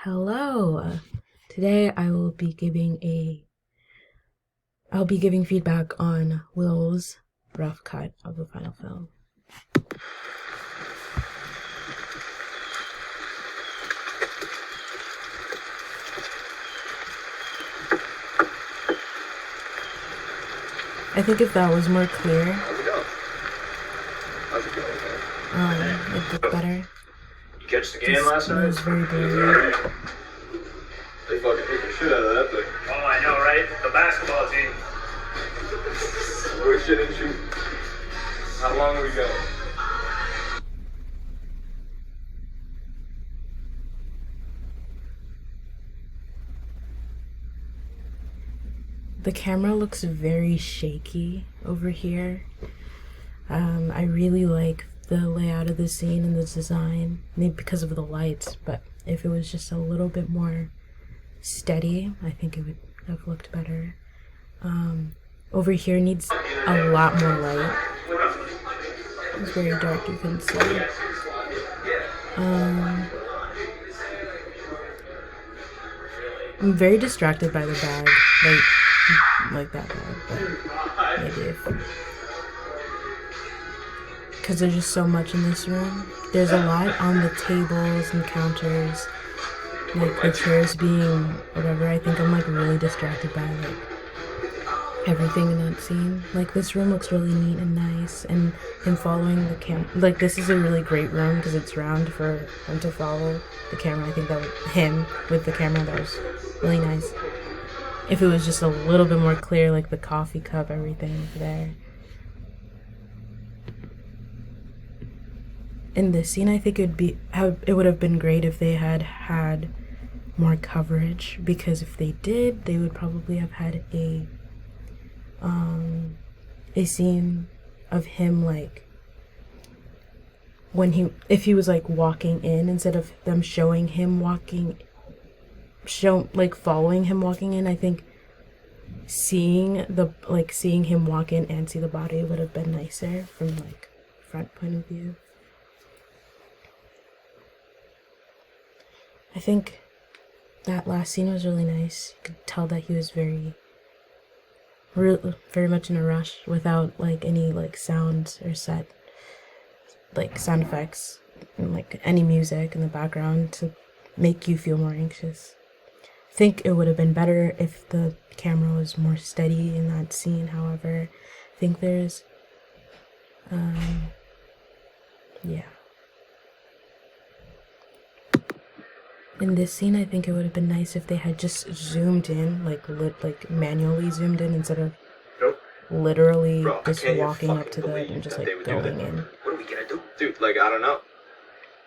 Hello. Today I'll be giving feedback on Will's rough cut of the final film. I think if that was more clear, it'd look better. You catch the game last night? It was very blurry. They fucking hit the shit out of that thing. Oh, I know, right? The basketball team. We're shit and shoot. How long have we got? The camera looks very shaky over here. I really like the layout of the scene and the design, maybe because of the lights, but if it was just a little bit more steady, I think it would have looked better. Over here needs a lot more light. It's very dark, you can see. I'm very distracted by the bag, like that bag, but maybe because there's just so much in this room. There's a lot on the tables and counters, like the chairs being whatever. I think I'm like really distracted by like everything in that scene. Like this room looks really neat and nice, and him following the like this is a really great room because it's round for him to follow the camera. I think that him with the camera, that was really nice. If it was just a little bit more clear, like the coffee cup, everything over there. In this scene, I think it would have been great if they had more coverage, because if they did, they would probably have had a scene of him like if he was like walking in, instead of them showing him following him walking in. I think seeing him walk in and see the body would have been nicer from like front point of view. I think that last scene was really nice. You could tell that he was very much in a rush, without like any like sounds or sound effects and like any music in the background to make you feel more anxious. I think it would have been better if the camera was more steady in that scene. However, I think there's in this scene, I think it would have been nice if they had just zoomed in, like manually zoomed in, instead of literally just walking up to the bed and just like going in. What are we gonna do? Dude, like, I don't know.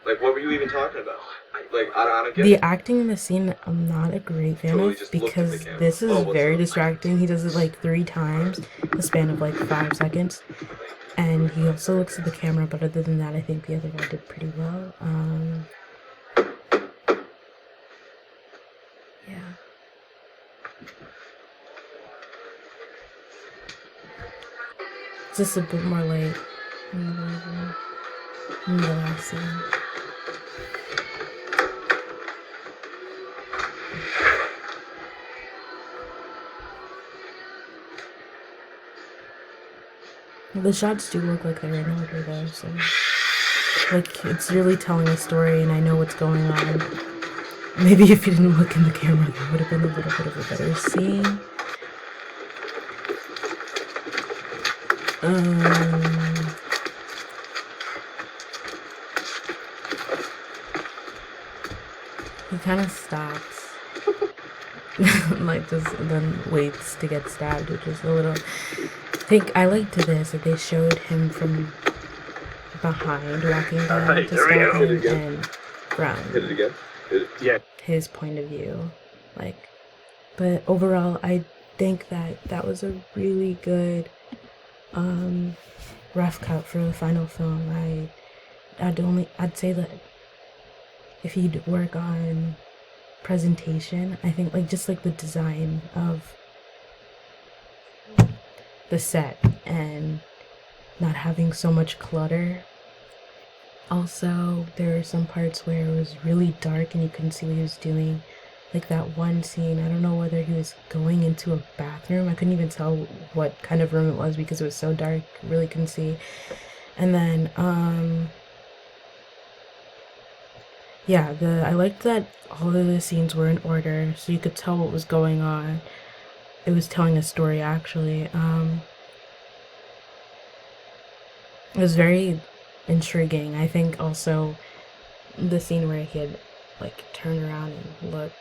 Like, what were you even talking about? Like, I don't get the it. acting in the scene, I'm not a great fan of, because this is very distracting. He does it like 3 times in the span of like 5 seconds. And he also looks at the camera, but other than that, I think the other guy did pretty well. Yeah. Just a bit more light in the last scene. The shots do look like they're in order though, so like it's really telling a story, and I know what's going on. Maybe if you didn't look in the camera, there would have been a little bit of a better scene. He kind of stops, like just then waits to get stabbed, which is a little. I think I liked this that they showed him from behind walking down to stab him, and from his point of view, like. But overall, I think that was a really good rough cut for the final film. I'd say that if you'd work on presentation, I think like just like the design of the set and not having so much clutter, Also, there were some parts where it was really dark and you couldn't see what he was doing. Like that one scene, I don't know whether he was going into a bathroom. I couldn't even tell what kind of room it was because it was so dark, really couldn't see. And then, yeah, I liked that all of the scenes were in order, so you could tell what was going on. It was telling a story, actually. It was very intriguing. I think also the scene where he had like turned around and looked,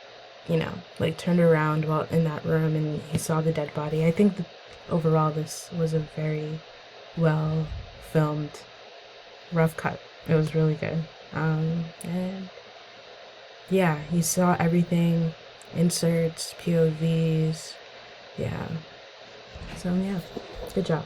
like turned around while in that room and he saw the dead body. I think that overall this was a very well filmed rough cut. It was really good. And yeah, you saw everything, inserts, POVs, yeah. So yeah, good job.